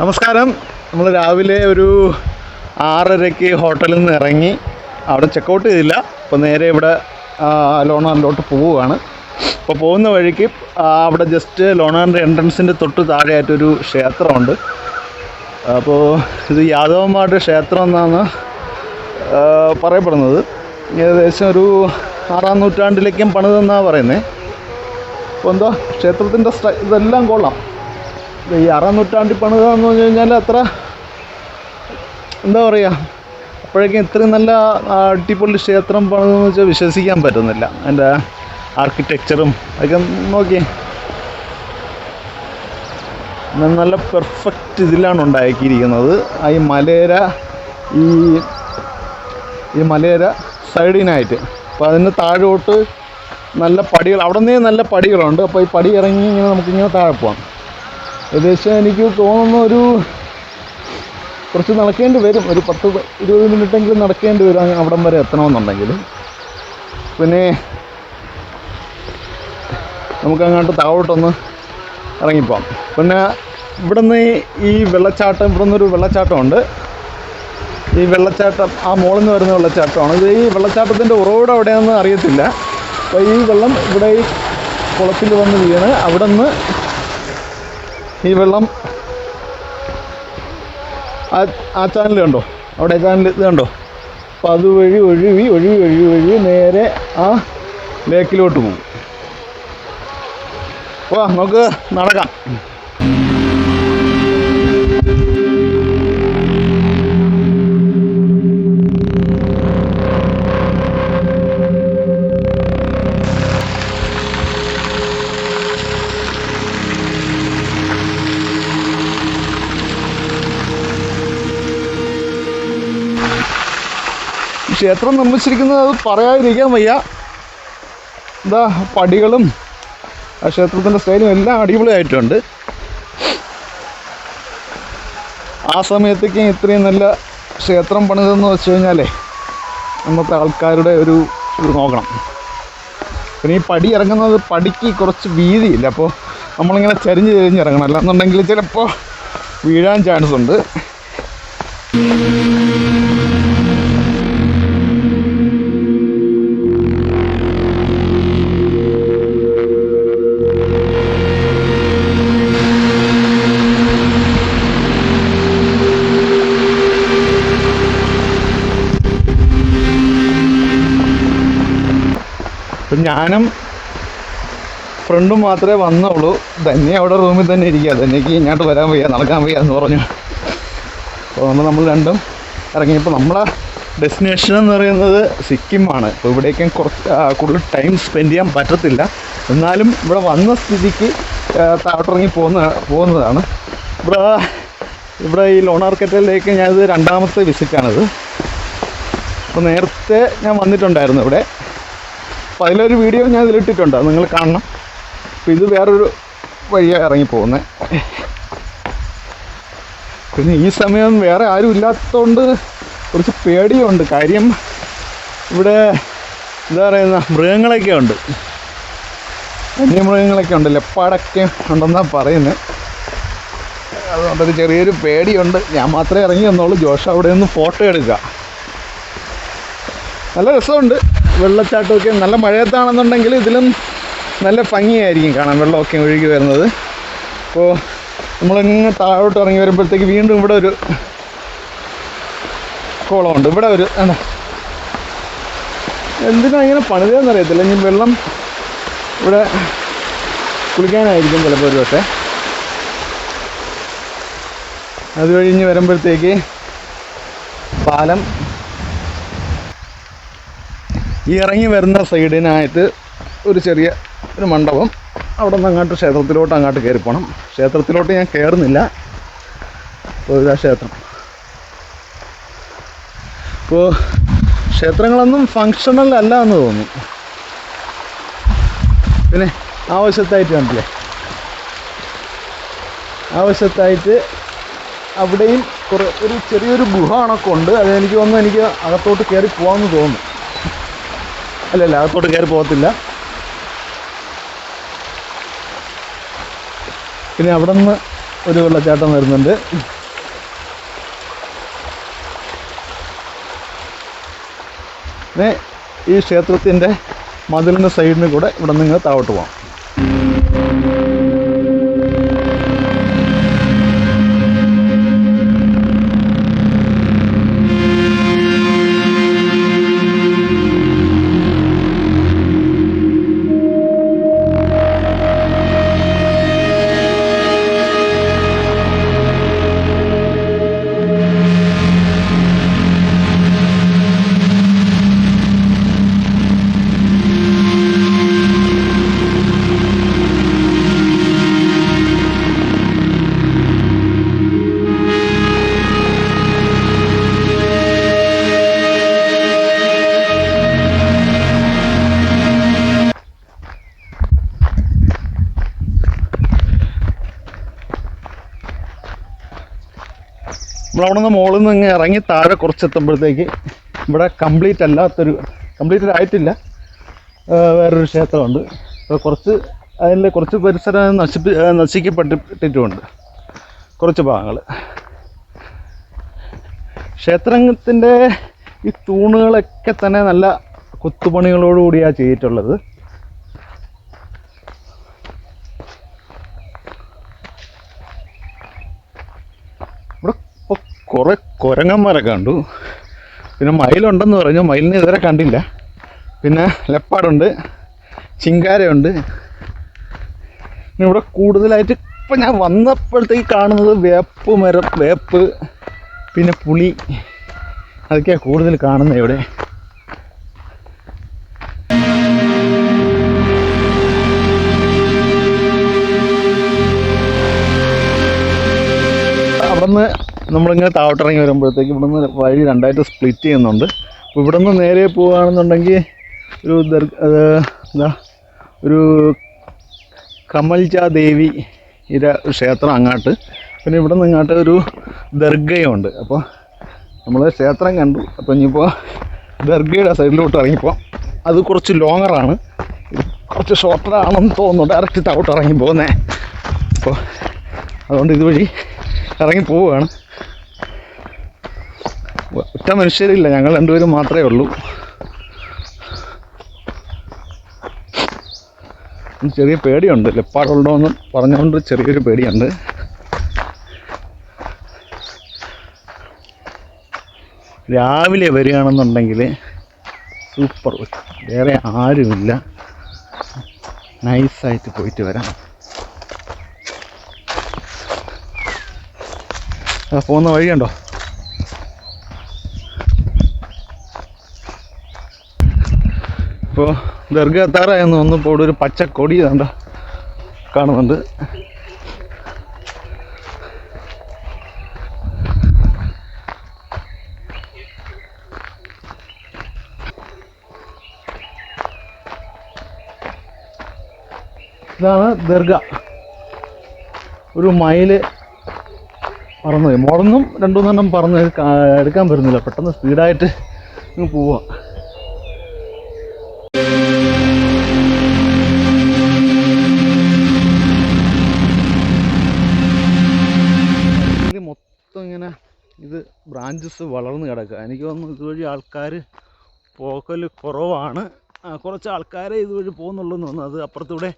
നമസ്കാരം. നമ്മൾ രാവിലെ ഒരു 6:30 ഹോട്ടലിൽ നിന്ന് ഇറങ്ങി. അവിടെ ചെക്കൗട്ട് ചെയ്തില്ല. അപ്പോൾ നേരെ ഇവിടെ ലോണാറിലോട്ട് പോവുകയാണ്. അപ്പോൾ പോകുന്ന വഴിക്ക് അവിടെ ജസ്റ്റ് ലോണാറിൻ്റെ എൻട്രൻസിൻ്റെ തൊട്ട് താഴെയായിട്ടൊരു ക്ഷേത്രമുണ്ട്. അപ്പോൾ ഇത് യാദവന്മാരുടെ ക്ഷേത്രം എന്നാണ് പറയപ്പെടുന്നത്. ഏകദേശം ഒരു 6-ാം നൂറ്റാണ്ടിലേക്കും പണിതെന്നാണ് പറയുന്നത്. അപ്പോൾ എന്തോ ക്ഷേത്രത്തിൻ്റെ ഇതെല്ലാം കൊള്ളാം. ഈ 6-ാം നൂറ്റാണ്ടിൽ പണിതെന്ന് പറഞ്ഞു കഴിഞ്ഞാൽ അത്ര എന്താ പറയുക, അപ്പോഴേക്കും ഇത്രയും നല്ല അടിപൊളി ക്ഷേത്രം പണിതെന്ന് വെച്ചാൽ വിശ്വസിക്കാൻ പറ്റുന്നില്ല. അതിൻ്റെ ആർക്കിടെക്ചറും അതൊക്കെ നോക്കി നല്ല പെർഫെക്റ്റ് ഇതിലാണ് ഉണ്ടാക്കിയിരിക്കുന്നത്. ഈ മലയര സൈഡിനായിട്ട്. അപ്പോൾ അതിന് താഴോട്ട് നല്ല പടികൾ, അവിടെ നിന്നേ നല്ല പടികളുണ്ട്. അപ്പോൾ ഈ പടി ഇറങ്ങി ഇങ്ങനെ നമുക്കിങ്ങനെ താഴെ പോകാം. ഏകദേശം എനിക്ക് തോന്നുന്നു ഒരു കുറച്ച് നടക്കേണ്ടി വരും. ഒരു 10-20 മിനിറ്റെങ്കിലും നടക്കേണ്ടി വരും അവിടം വരെ എത്തണമെന്നുണ്ടെങ്കിൽ. പിന്നെ നമുക്കങ്ങോട്ട് താഴോട്ടൊന്ന് ഇറങ്ങിപ്പോകാം. പിന്നെ ഇവിടുന്ന് ഈ വെള്ളച്ചാട്ടം, ഇവിടെ നിന്നൊരു വെള്ളച്ചാട്ടമുണ്ട്. ഈ വെള്ളച്ചാട്ടം ആ മുകളിൽ നിന്ന് വരുന്ന വെള്ളച്ചാട്ടമാണ്. ഇത് ഈ വെള്ളച്ചാട്ടത്തിൻ്റെ ഉറവിടം എവിടെയാണെന്ന് അറിയത്തില്ല. അപ്പോൾ ഈ വെള്ളം ഇവിടെ ഈ കുളത്തിൽ വന്ന് വീണ് അവിടെ നിന്ന് ഈ വെള്ളം ആ ചാനൽ കണ്ടോ, അവിടെ ചാനൽ ഇത് കണ്ടോ. അപ്പോൾ അതുവഴി ഒഴുകി നേരെ ആ ലേക്കിലോട്ട് പോകും. അപ്പോൾ നമുക്ക് നടക്കാം. ക്ഷേത്രം നിർമ്മിച്ചിരിക്കുന്നത് അത് പറയാതിരിക്കാൻ വയ്യ. എന്താ പടികളും ആ ക്ഷേത്രത്തിൻ്റെ സ്റ്റൈലും എല്ലാം അടിപൊളിയായിട്ടുണ്ട്. ആ സമയത്തേക്ക് ഇത്രയും നല്ല ക്ഷേത്രം പണിതെന്ന് വെച്ച് കഴിഞ്ഞാലേ അന്നത്തെ ആൾക്കാരുടെ ഒരു നോക്കണം. പിന്നെ ഈ പടി ഇറങ്ങുന്നത്, പടിക്ക് കുറച്ച് വീതിയില്ല. അപ്പോൾ നമ്മളിങ്ങനെ ചരിഞ്ഞ് ഇറങ്ങണം. അല്ലാന്നുണ്ടെങ്കിൽ ചിലപ്പോൾ വീഴാൻ ചാൻസ് ഉണ്ട്. അപ്പം ഞാനും ഫ്രണ്ടും മാത്രമേ വന്നുള്ളൂ. ധന്യ അവിടെ റൂമിൽ തന്നെ ഇരിക്കുക. ധന്യക്ക് ഇങ്ങോട്ട് വരാൻ വയ്യ, നടക്കാൻ വയ്യ എന്ന് പറഞ്ഞു. അപ്പോൾ നമ്മൾ രണ്ടും ഇറങ്ങിയപ്പോൾ നമ്മളെ ഡെസ്റ്റിനേഷൻ എന്ന് പറയുന്നത് സിക്കിമാണ്. അപ്പോൾ ഇവിടേക്കും കൂടുതൽ ടൈം സ്പെൻഡ് ചെയ്യാൻ പറ്റത്തില്ല. എന്നാലും ഇവിടെ വന്ന സ്ഥിതിക്ക് താഴോട്ടിറങ്ങി പോകുന്നതാണ്. ഇവിടെ ഈ ലോണാർ കെറ്റലിലേക്ക് ഞാനിത് 2ാമത്തെ വിസിറ്റാണിത്. അപ്പോൾ നേരത്തെ ഞാൻ വന്നിട്ടുണ്ടായിരുന്നു ഇവിടെ. അപ്പോൾ അതിലൊരു വീഡിയോ ഞാൻ ഇതിലിട്ടിട്ടുണ്ട്, അത് നിങ്ങൾ കാണണം. അപ്പോൾ ഇത് വേറൊരു വഴിയാണ് ഇറങ്ങിപ്പോകുന്നത്. പിന്നെ ഈ സമയം വേറെ ആരും ഇല്ലാത്തതുകൊണ്ട് കുറച്ച് പേടിയുണ്ട്. കാര്യം ഇവിടെ എന്താ പറയുന്ന മൃഗങ്ങളൊക്കെ ഉണ്ട്, വന്യമൃഗങ്ങളൊക്കെ ഉണ്ട്, ലെപ്പാടൊക്കെ ഉണ്ടെന്നാണ് പറയുന്നത്. അതുകൊണ്ടൊരു ചെറിയൊരു പേടിയുണ്ട്. ഞാൻ മാത്രമേ ഇറങ്ങി വന്നുള്ളൂ. ജോഷ് അവിടെ നിന്ന് ഫോട്ടോ എടുക്കുക. നല്ല രസമുണ്ട്. വെള്ളച്ചാട്ടമൊക്കെ നല്ല മഴയത്താണെന്നുണ്ടെങ്കിൽ ഇതിലും നല്ല ഭംഗിയായിരിക്കും കാണാൻ, വെള്ളമൊക്കെ ഒഴുകി വരുന്നത്. അപ്പോൾ നമ്മളിങ്ങനെ താഴോട്ട് ഇറങ്ങി വരുമ്പോഴത്തേക്ക് വീണ്ടും ഇവിടെ ഒരു കുളമുണ്ട്. ഇവിടെ ഒരു എന്തിനാ ഇങ്ങനെ പണിതെന്ന് അറിയത്തില്ല. ഇനി വെള്ളം ഇവിടെ കുളിക്കാനായിരിക്കും ചിലപ്പോൾ ഒരു പക്ഷേ. അത് കഴിഞ്ഞ് വരുമ്പോഴത്തേക്ക് പാലം, ഈ ഇറങ്ങി വരുന്ന സൈഡിനായിട്ട് ഒരു ചെറിയ ഒരു മണ്ഡപം. അവിടെ നിന്ന് അങ്ങോട്ട് ക്ഷേത്രത്തിലോട്ട് അങ്ങോട്ട് കയറി പോകണം. ക്ഷേത്രത്തിലോട്ട് ഞാൻ കയറുന്നില്ല. അപ്പോൾ ഇതാ ക്ഷേത്രം. അപ്പോൾ ക്ഷേത്രങ്ങളൊന്നും ഫങ്ഷണൽ അല്ല എന്ന് തോന്നുന്നു. പിന്നെ ആവശ്യത്തായിട്ട് കണ്ടില്ലേ, ആവശ്യത്തായിട്ട് അവിടെയും ഒരു ചെറിയൊരു ഗുഹ കണക്കെ ഉണ്ട്. അതെനിക്ക് തോന്നുന്നു എനിക്ക് അകത്തോട്ട് കയറി പോകാമെന്ന് തോന്നുന്നു. അല്ലല്ല, അകത്തോട്ട് കയറി പോകത്തില്ല. പിന്നെ അവിടെ നിന്ന് ഒരു വെള്ളച്ചാട്ടം വരുന്നുണ്ട്. ഈ ക്ഷേത്രത്തിൻ്റെ മതിലിൻ്റെ സൈഡിന് കൂടെ ഇവിടെ നിന്ന് താഴോട്ട് പോകാം. നമ്മളവിടെ നിന്ന് മുകളിൽ നിന്ന് ഇങ്ങനെ ഇറങ്ങി താഴെ കുറച്ചെത്തുമ്പോഴത്തേക്ക് ഇവിടെ കംപ്ലീറ്റഡ് ആയിട്ടില്ല, വേറൊരു ക്ഷേത്രമുണ്ട്. അപ്പോൾ അതിൻ്റെ കുറച്ച് പരിസരം നശിക്കപ്പെട്ടിട്ടുമുണ്ട് കുറച്ച് ഭാഗങ്ങൾ. ക്ഷേത്രത്തിൻ്റെ ഈ തൂണുകളൊക്കെ തന്നെ നല്ല കൊത്തുപണികളോടുകൂടിയാണ് ചെയ്തിട്ടുള്ളത്. ഇവിടെ ഇപ്പോൾ കുറേ കുരങ്ങന്മാരൊക്കെ കണ്ടു. പിന്നെ മയിലുണ്ടെന്ന് പറഞ്ഞു, മയിലിനെ ഇതുവരെ കണ്ടില്ല. പിന്നെ ലെപ്പാടുണ്ട്, ചിങ്കാരയുണ്ട്. പിന്നെ ഇവിടെ കൂടുതലായിട്ട് ഇപ്പം ഞാൻ വന്നപ്പോഴത്തേക്ക് കാണുന്നത് വേപ്പ്, പിന്നെ പുളി, അതൊക്കെയാണ് കൂടുതൽ കാണുന്നത് ഇവിടെ. അവിടുന്ന് നമ്മളിങ്ങനെ താഴോട്ടിറങ്ങി വരുമ്പോഴത്തേക്ക് ഇവിടുന്ന് വഴി രണ്ടായിട്ട് സ്പ്ലിറ്റ് ചെയ്യുന്നുണ്ട്. അപ്പോൾ ഇവിടുന്ന് നേരെ പോവുകയാണെന്നുണ്ടെങ്കിൽ ഒരു കമൽജാ ദേവി ക്ഷേത്രം അങ്ങോട്ട്, പിന്നെ ഇവിടെ നിന്ന് ഇങ്ങോട്ട് ഒരു ദർഗയുണ്ട്. അപ്പോൾ നമ്മൾ ക്ഷേത്രം കണ്ടു. അപ്പോൾ ഇനിയിപ്പോൾ ദർഗയുടെ സൈഡിലോട്ട് ഇറങ്ങിപ്പോൾ അത് കുറച്ച് ലോങ്ങറാണ്, കുറച്ച് ഷോർട്ടറാണെന്ന് തോന്നുന്നു, ഡയറക്റ്റ് താഴോട്ട് ഇറങ്ങി പോകുന്നത്. അപ്പോൾ അതുകൊണ്ട് ഇതുവഴി ഇറങ്ങി പോവുകയാണ്. ഒറ്റ മനുഷ്യരില്ല, ഞങ്ങൾ രണ്ടുപേരും മാത്രമേ ഉള്ളൂ. ചെറിയ പേടിയുണ്ട്, ലെപ്പാടുണ്ടോ എന്ന് പറഞ്ഞുകൊണ്ട് ചെറിയൊരു പേടിയുണ്ട്. രാവിലെ വരികയാണെന്നുണ്ടെങ്കിൽ സൂപ്പർ, വേറെ ആരുമില്ല, നൈസായിട്ട് പോയിട്ട് വരാം. പോകുന്ന വഴിയുണ്ടോ? ഇപ്പോൾ ദർഗ എത്താറായെന്ന് തോന്നുന്നു. ഇവിടെ ഒരു പച്ചക്കൊടി കണ്ട കാണുന്നുണ്ട്. ഇതാണ് ദർഗ. ഒരു മയില് പറന്നു പോയി, മുളന്നും രണ്ടു മൂന്നെണ്ണം പറന്ന് എടുക്കാൻ പറ്റുന്നില്ല, പെട്ടെന്ന് സ്പീഡായിട്ട് ഇങ്ങ് പോവാം. മൊത്തം ഇങ്ങനെ ഇത് ബ്രാഞ്ചസ് വളർന്ന് കിടക്കുക. എനിക്ക് തോന്നുന്നു ഇതുവഴി ആൾക്കാർ പോക്കൽ കുറവാണ്. കുറച്ച് ആൾക്കാരെ ഇതുവഴി പോകുന്നുള്ളൂ എന്ന് തോന്നുന്നു. അത് അപ്പുറത്തൂടെ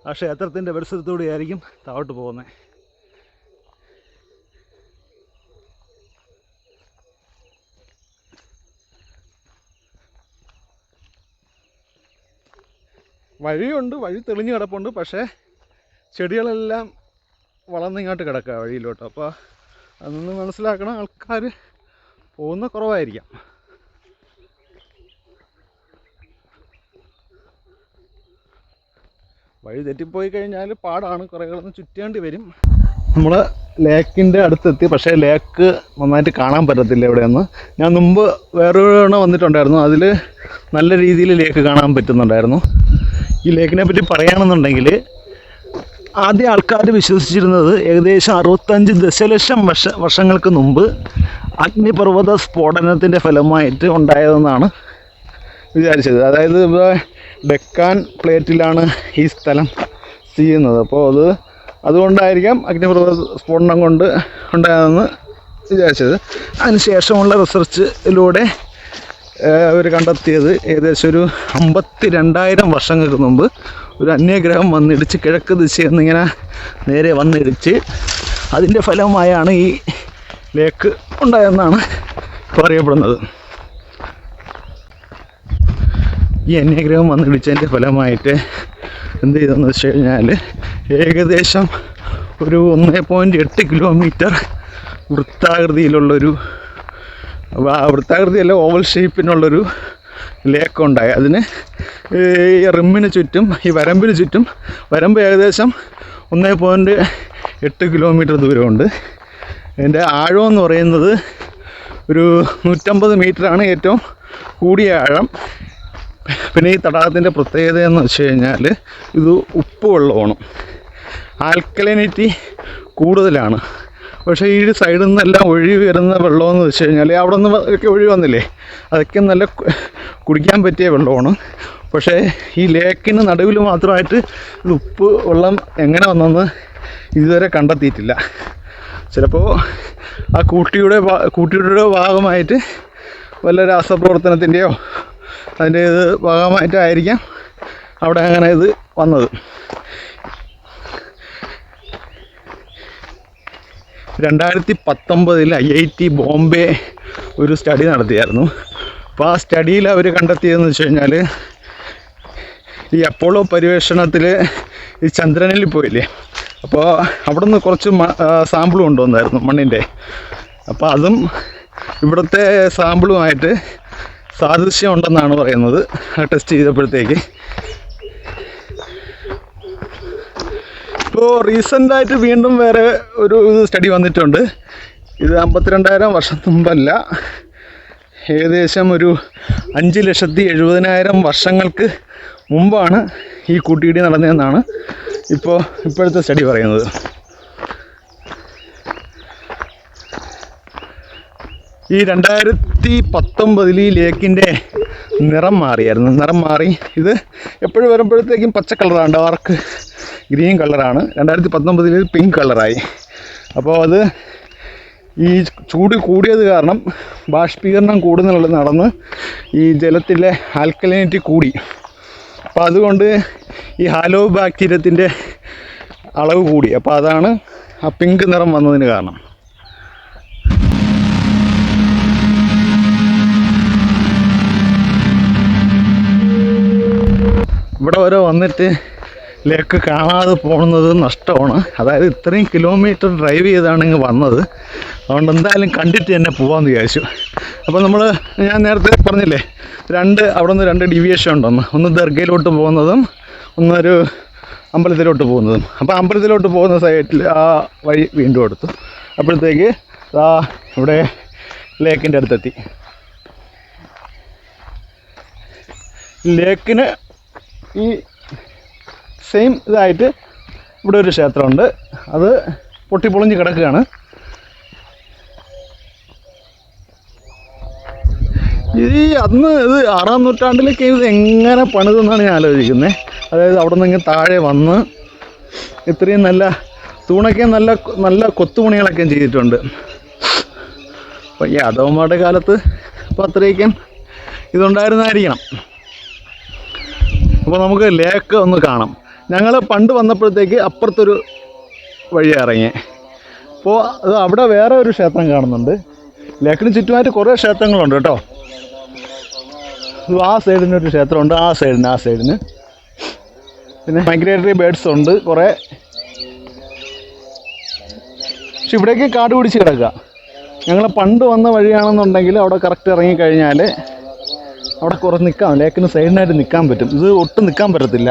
ആ ക്ഷേത്രത്തിൻ്റെ പരിസരത്തൂടെ ആയിരിക്കും താഴോട്ട് പോകുന്നത്. വഴിയുണ്ട്, വഴി തെളിഞ്ഞ് കിടപ്പുണ്ട്, പക്ഷേ ചെടികളെല്ലാം വളർന്നിങ്ങോട്ട് കിടക്കുക വഴിയിലോട്ട്. അപ്പോൾ അതൊന്ന് മനസ്സിലാക്കണം, ആൾക്കാർ പോകുന്ന കുറവായിരിക്കാം. വഴി തെറ്റിപ്പോയി കഴിഞ്ഞാൽ പാടാണ്, കുറേ കിടന്ന് ചുറ്റേണ്ടി വരും. നമ്മൾ ലേക്കിൻ്റെ അടുത്തെത്തി, പക്ഷേ ലേക്ക് നന്നായിട്ട് കാണാൻ പറ്റത്തില്ല ഇവിടെയൊന്ന്. ഞാൻ മുമ്പ് വേറൊരെണ്ണം വന്നിട്ടുണ്ടായിരുന്നു, അതിൽ നല്ല രീതിയിൽ ലേക്ക് കാണാൻ പറ്റുന്നുണ്ടായിരുന്നു. ഈ ലേക്കിനെ പറ്റി പറയുകയാണെന്നുണ്ടെങ്കിൽ ആദ്യം ആൾക്കാർ വിശ്വസിച്ചിരുന്നത് ഏകദേശം 65 ദശലക്ഷം വർഷങ്ങൾക്ക് മുമ്പ് അഗ്നിപർവ്വത സ്ഫോടനത്തിൻ്റെ ഫലമായിട്ട് ഉണ്ടായതെന്നാണ് വിചാരിച്ചത്. അതായത് ഇവിടെ ഡെക്കാൻ പ്ലേറ്റിലാണ് ഈ സ്ഥലം സ്ഥിതി ചെയ്യുന്നത്. അപ്പോൾ അതുകൊണ്ടായിരിക്കാം അഗ്നിപർവ്വത സ്ഫോടനം കൊണ്ട് ഉണ്ടായതെന്ന് വിചാരിച്ചത്. അതിനുശേഷമുള്ള റിസർച്ചിലൂടെ അവർ കണ്ടെത്തിയത് ഏകദേശം ഒരു 52,000 വർഷങ്ങൾക്ക് മുമ്പ് ഒരു അന്യഗ്രഹം വന്നിടിച്ച് കിഴക്ക് ദിശയിൽ നിന്നിങ്ങനെ നേരെ വന്നിടിച്ച് അതിൻ്റെ ഫലമായാണ് ഈ ലേക്ക് ഉണ്ടായെന്നാണ് പറയപ്പെടുന്നത്. ഈ അന്യഗ്രഹം വന്നിടിച്ചതിൻ്റെ ഫലമായിട്ട് എന്ത് ചെയ്തെന്ന് വെച്ച് കഴിഞ്ഞാൽ ഏകദേശം ഒരു 1.8 കിലോമീറ്റർ വൃത്താകൃതിയിലുള്ളൊരു വൃത്താകൃതിയല്ല ഓവൽ ഷേപ്പിനുള്ളൊരു ലേക്ക് ഉണ്ടായി. അതിന് ഈ റിമ്മിന് ചുറ്റും ഈ വരമ്പിന് ചുറ്റും വരമ്പ് ഏകദേശം 1.8 കിലോമീറ്റർ ദൂരമുണ്ട്. അതിൻ്റെ ആഴമെന്ന് പറയുന്നത് ഒരു 150 മീറ്ററാണ് ഏറ്റവും കൂടിയ ആഴം. പിന്നെ ഈ തടാകത്തിൻ്റെ പ്രത്യേകത എന്ന് വെച്ച് കഴിഞ്ഞാൽ ഇത് ഉപ്പ് വെള്ളമാണ്, ആൽക്കലിനിറ്റി കൂടുതലാണ്. പക്ഷേ ഈ സൈഡിൽ നിന്നെല്ലാം ഒഴുകി വരുന്ന വെള്ളമെന്ന് വെച്ച് കഴിഞ്ഞാൽ അവിടെ നിന്ന് ഒക്കെ ഒഴുകി വന്നില്ലേ, അതൊക്കെ നല്ല കുടിക്കാൻ പറ്റിയ വെള്ളമാണ്. പക്ഷേ ഈ ലേക്കിന് നടുവിൽ മാത്രമായിട്ട് ഇത് ഉപ്പ് വെള്ളം എങ്ങനെ വന്നെന്ന് ഇതുവരെ കണ്ടെത്തിയിട്ടില്ല. ചിലപ്പോൾ ആ കൂട്ടിയുടെ ഭാഗമായിട്ട് വല്ല രാസപ്രവർത്തനത്തിൻ്റെയോ അതിൻ്റെ ഇത് ഭാഗമായിട്ടായിരിക്കാം അവിടെ അങ്ങനെ ഇത് വന്നത്. 2019 IIT ബോംബെ ഒരു സ്റ്റഡി നടത്തിയായിരുന്നു. അപ്പോൾ ആ സ്റ്റഡിയിൽ അവർ കണ്ടെത്തിയതെന്ന് വെച്ച് കഴിഞ്ഞാൽ ഈ അപ്പോളോ പര്യവേഷണത്തിൽ ഈ ചന്ദ്രനിൽ പോയില്ലേ, അപ്പോൾ അവിടെ നിന്ന് കുറച്ച് സാമ്പിൾ കൊണ്ടുവന്നായിരുന്നു മണ്ണിൻ്റെ. അപ്പോൾ അതും ഇവിടുത്തെ സാമ്പിളുമായിട്ട് സാദൃശ്യം ഉണ്ടെന്നാണ് പറയുന്നത് ടെസ്റ്റ് ചെയ്തപ്പോഴത്തേക്ക്. ഇപ്പോൾ റീസെൻ്റായിട്ട് വീണ്ടും വേറെ ഒരു സ്റ്റഡി വന്നിട്ടുണ്ട്. ഇത് 52,000 വർഷം മുമ്പല്ല, ഏകദേശം ഒരു 5,70,000 വർഷങ്ങൾക്ക് മുമ്പാണ് ഈ കൂട്ടിയിടി നടന്നതെന്നാണ് ഇപ്പോഴത്തെ സ്റ്റഡി പറയുന്നത്. ഈ 2019 ഈ ലേക്കിൻ്റെ നിറം മാറിയായിരുന്നു. നിറം മാറി ഇത് എപ്പോഴും വരുമ്പോഴത്തേക്കും പച്ച കളറാണ്, ഡാർക്ക് ഗ്രീൻ കളറാണ്. 2019 പിങ്ക് കളറായി. അപ്പോൾ അത് ഈ ചൂട് കൂടിയത് കാരണം ബാഷ്പീകരണം കൂടുതൽ നടന്ന് ഈ ജലത്തിലെ ആൽക്കലിനിറ്റി കൂടി. അപ്പോൾ അതുകൊണ്ട് ഈ ഹാലോ ബാക്ടീരിയത്തിൻ്റെ അളവ് കൂടി. അപ്പോൾ അതാണ് ആ പിങ്ക് നിറം വന്നതിന് കാരണം. ഇവിടെ വരെ വന്നിട്ട് ലേക്ക് കാണാതെ പോകുന്നത് നഷ്ടമാണ്. അതായത് ഇത്രയും കിലോമീറ്റർ ഡ്രൈവ് ചെയ്താണ് ഇങ്ങ് വന്നത്. അതുകൊണ്ട് എന്തായാലും കണ്ടിട്ട് തന്നെ പോകാമെന്ന് വിചാരിച്ചു. അപ്പോൾ ഞാൻ നേരത്തെ പറഞ്ഞില്ലേ, അവിടെ നിന്ന് 2 ഡീവിയേഷൻ ഉണ്ടെന്ന്. ഒന്ന് ദർഗയിലോട്ട് പോകുന്നതും ഒന്നൊരു അമ്പലത്തിലോട്ട് പോകുന്നതും. അപ്പോൾ അമ്പലത്തിലോട്ട് പോകുന്ന സൈഡിൽ ആ വഴി വീണ്ടും എടുത്തു. അപ്പോഴത്തേക്ക് ഇവിടെ ലേക്കിൻ്റെ അടുത്തെത്തി. ലേക്കിന് ഈ സെയിം ഇതായിട്ട് ഇവിടെ ഒരു ക്ഷേത്രമുണ്ട്. അത് പൊട്ടിപ്പൊളിഞ്ഞ് കിടക്കുകയാണ്. അന്ന് ഇത് 6-ാം നൂറ്റാണ്ടിലേക്ക് ഇത് എങ്ങനെ പണിതെന്നാണ് ഞാൻ ആലോചിക്കുന്നത്. അതായത് അവിടെ നിന്ന് താഴെ വന്ന് ഇത്രയും നല്ല തൂണൊക്കെ നല്ല കൊത്തുപണികളൊക്കെ ചെയ്തിട്ടുണ്ട്. അപ്പോൾ യാദവന്മാരുടെ കാലത്ത് അപ്പോൾ അത്രയ്ക്കും ഇതുണ്ടായിരുന്നായിരിക്കണം. അപ്പോൾ നമുക്ക് ലേക്ക് ഒന്ന് കാണാം. ഞങ്ങൾ പണ്ട് വന്നപ്പോഴത്തേക്ക് അപ്പുറത്തൊരു വഴി ഇറങ്ങി. അപ്പോൾ അത് അവിടെ വേറെ ഒരു ക്ഷേത്രം കാണുന്നുണ്ട്. ലേക്കിന് ചുറ്റുമായിട്ട് കുറേ ക്ഷേത്രങ്ങളുണ്ട് കേട്ടോ. ആ സൈഡിനൊരു ക്ഷേത്രമുണ്ട്, ആ സൈഡിന് പിന്നെ മൈഗ്രേറ്ററി ബേഡ്സ് ഉണ്ട് കുറേ. പക്ഷെ ഇവിടേക്ക് കാട് പിടിച്ച് കിടക്കുക. ഞങ്ങൾ പണ്ട് വന്ന വഴിയാണെന്നുണ്ടെങ്കിൽ അവിടെ കറക്റ്റ് ഇറങ്ങിക്കഴിഞ്ഞാൽ അവിടെ കുറച്ച് നിൽക്കാം, ലേക്കിന് സൈഡിനായിട്ട് നിൽക്കാൻ പറ്റും. ഇത് ഒട്ടും നിൽക്കാൻ പറ്റത്തില്ല.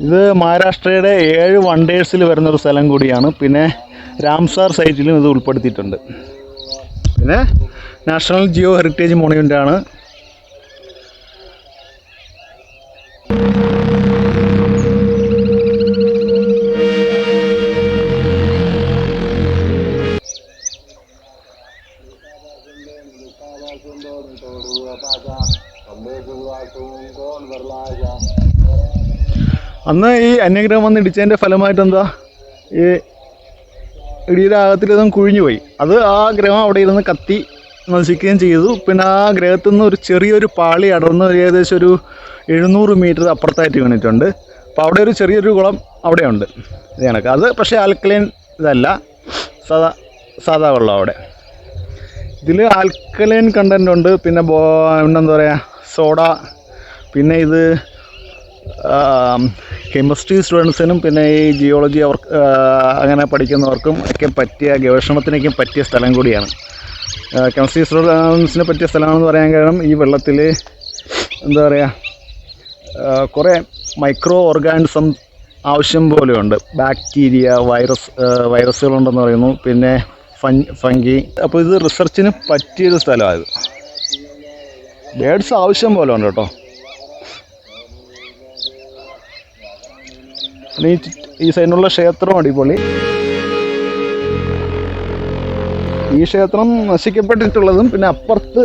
ഇത് മഹാരാഷ്ട്രയുടെ 7 വണ്ടേഴ്സിൽ വരുന്നൊരു സ്ഥലം കൂടിയാണ്. പിന്നെ രാംസാർ സൈറ്റിലും ഇത് ഉൾപ്പെടുത്തിയിട്ടുണ്ട്. പിന്നെ നാഷണൽ ജിയോ ഹെറിറ്റേജ് മോണുമെൻ്റാണ്. അന്ന് ഈ അന്യഗ്രഹം വന്ന് ഇടിച്ചതിൻ്റെ ഫലമായിട്ട് എന്താ ഈ ഇടിയുടെ ആഘാതത്തിൽ കുഴിഞ്ഞു പോയി. അത് ആ ഗ്രഹം അവിടെ ഇരുന്ന് കത്തി നശിക്കുകയും ചെയ്തു. പിന്നെ ആ ഗ്രഹത്തിൽ നിന്ന് ഒരു ചെറിയൊരു പാളി അടർന്ന് ഏകദേശം ഒരു 700 മീറ്റർ അപ്പുറത്തായിട്ട് വീണിട്ടുണ്ട്. അപ്പോൾ അവിടെ ഒരു ചെറിയൊരു കുളം അവിടെയുണ്ട്. ഇത് കണക്ക് അത് പക്ഷേ ആൽക്കലൈൻ ഇതല്ല, സാധാ വെള്ളം. അവിടെ ഇതിൽ ആൽക്കലൈൻ കണ്ടൻ്റ് ഉണ്ട്, പിന്നെ പിന്നെന്താ പറയുക, സോഡ. പിന്നെ ഇത് കെമിസ്ട്രി സ്റ്റുഡൻസിനും പിന്നെ ഈ ജിയോളജി അങ്ങനെ പഠിക്കുന്നവർക്കും ഒക്കെ പറ്റിയ, ഗവേഷണത്തിനൊക്കെ പറ്റിയ സ്ഥലം കൂടിയാണ്. കെമിസ്ട്രി സ്റ്റുഡൻസിന് പറ്റിയ സ്ഥലമാണെന്ന് പറയാൻ കാരണം ഈ വെള്ളത്തിൽ എന്താ പറയുക, കുറേ മൈക്രോ ഓർഗാനിസം ആവശ്യം പോലെയുണ്ട്. ബാക്ടീരിയ, വൈറസുകളുണ്ടെന്ന് പറയുന്നു, പിന്നെ ഫംഗി. അപ്പോൾ ഇത് റിസർച്ചിന് പറ്റിയൊരു സ്ഥലമാണ്. ഇത് ബേഡ്സ് ആവശ്യം പോലെ ഉണ്ട് കേട്ടോ. പിന്നെ ഈ സൈഡിലുള്ള ക്ഷേത്രം അടിപൊളി. ഈ ക്ഷേത്രം നശിക്കപ്പെട്ടിട്ടുള്ളതും പിന്നെ അപ്പുറത്ത്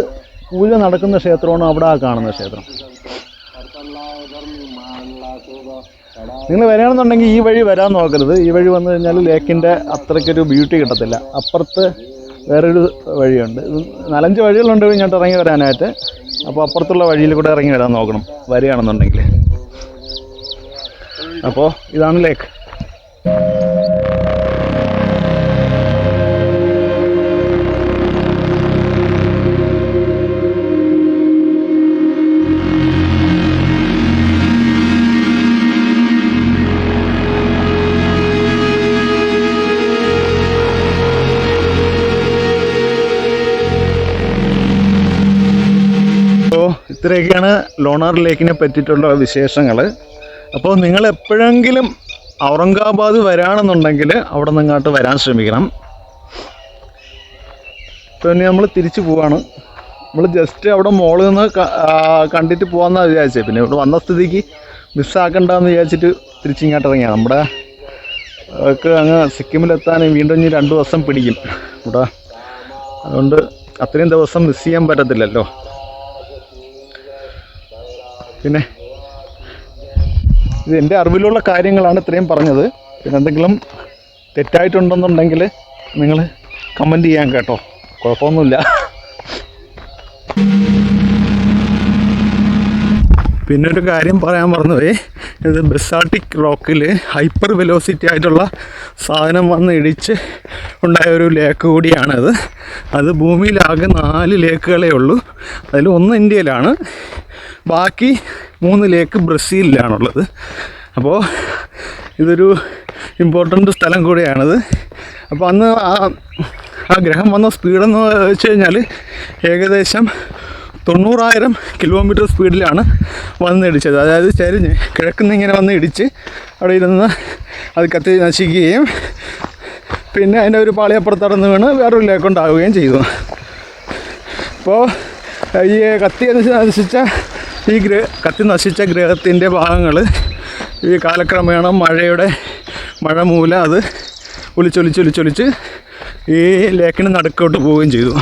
പൂജ നടക്കുന്ന ക്ഷേത്രമാണ് അവിടെ ആ കാണുന്ന ക്ഷേത്രം. നിങ്ങൾ വരികയാണെന്നുണ്ടെങ്കിൽ ഈ വഴി വരാൻ നോക്കരുത്. ഈ വഴി വന്നു കഴിഞ്ഞാൽ ലേക്കിൻ്റെ അത്രയ്ക്കൊരു ബ്യൂട്ടി കിട്ടത്തില്ല. അപ്പുറത്ത് വേറൊരു വഴിയുണ്ട്. 4-5 വഴികളുണ്ട് ഇങ്ങോട്ട് ഇറങ്ങി വരാനായിട്ട്. അപ്പോൾ അപ്പുറത്തുള്ള വഴിയിൽ കൂടെ ഇറങ്ങി വരാൻ നോക്കണം വരികയാണെന്നുണ്ടെങ്കിൽ. അപ്പോൾ ഇതാണ് ലേക്ക്. ഇത്രയൊക്കെയാണ് ലോണാർ ലേക്കിനെ പറ്റിയിട്ടുള്ള വിശേഷങ്ങൾ. അപ്പോൾ നിങ്ങൾ എപ്പോഴെങ്കിലും ഔറംഗാബാദ് വരാണെന്നുണ്ടെങ്കിൽ അവിടെ നിന്ന് ഇങ്ങോട്ട് വരാൻ ശ്രമിക്കണം. പിന്നെ നമ്മൾ തിരിച്ചു പോവാണ്. നമ്മൾ ജസ്റ്റ് അവിടെ മോളിൽ നിന്ന് കണ്ടിട്ട് പോകാമെന്നാണ് വിചാരിച്ചത്. പിന്നെ ഇവിടെ വന്ന സ്ഥിതിക്ക് മിസ്സാക്കണ്ടെന്ന് വിചാരിച്ചിട്ട് തിരിച്ചിങ്ങോട്ട് ഇറങ്ങിയാണ്. നമ്മുടെ അങ്ങ് സിക്കിമിലെത്താൻ വീണ്ടും ഇനി 2 ദിവസം പിടിക്കും ഇവിടെ. അതുകൊണ്ട് അത്രയും ദിവസം മിസ് ചെയ്യാൻ പറ്റത്തില്ലല്ലോ. പിന്നെ ഇത് എൻ്റെ അറിവിലുള്ള കാര്യങ്ങളാണ് ഇത്രയും പറഞ്ഞത്. പിന്നെ എന്തെങ്കിലും തെറ്റായിട്ടുണ്ടെന്നുണ്ടെങ്കിൽ നിങ്ങൾ കമൻറ്റ് ചെയ്യാൻ കേട്ടോ, കുഴപ്പമൊന്നുമില്ല. പിന്നൊരു കാര്യം പറയാൻ മറന്നുപോയി. ഇത് ബസാൾട്ടിക് റോക്കിൽ ഹൈപ്പർ വെലോസിറ്റി ആയിട്ടുള്ള സാധനം വന്ന് ഇടിച്ച് ഉണ്ടായ ഒരു ലേക്ക് കൂടിയാണത്. അത് ഭൂമിയിലാകെ 4 ലേക്കുകളേ ഉള്ളൂ. അതിൽ 1 ഇന്ത്യയിലാണ്, ബാക്കി 3 ലേക്ക് ബ്രസീലിലാണുള്ളത്. അപ്പോൾ ഇതൊരു ഇമ്പോർട്ടൻ്റ് സ്ഥലം കൂടിയാണിത്. അപ്പോൾ അന്ന് ആ ഗ്രഹം വന്ന സ്പീഡെന്ന് വെച്ച് കഴിഞ്ഞാൽ ഏകദേശം 90,000 കിലോമീറ്റർ സ്പീഡിലാണ് വന്നിടിച്ചത്. അതായത് ചരിഞ്ഞ് കിഴക്കുന്ന് ഇങ്ങനെ വന്ന് ഇടിച്ച് അവിടെ ഇരുന്ന് അത് കത്തി നശിക്കുകയും പിന്നെ അതിൻ്റെ ഒരു പാളിയപ്പുറത്തടന്ന് വീണ് വേറൊരു ലേക്കുണ്ടാവുകയും ചെയ്തു. അപ്പോൾ ഈ കത്തി നശിച്ച ഗ്രഹത്തിൻ്റെ ഭാഗങ്ങൾ ഈ കാലക്രമേണ മഴ മൂലം അത് ഒലിച്ചൊലിച്ച് ഈ ലേക്കിന് നടുക്കോട്ട് പോവുകയും ചെയ്തു.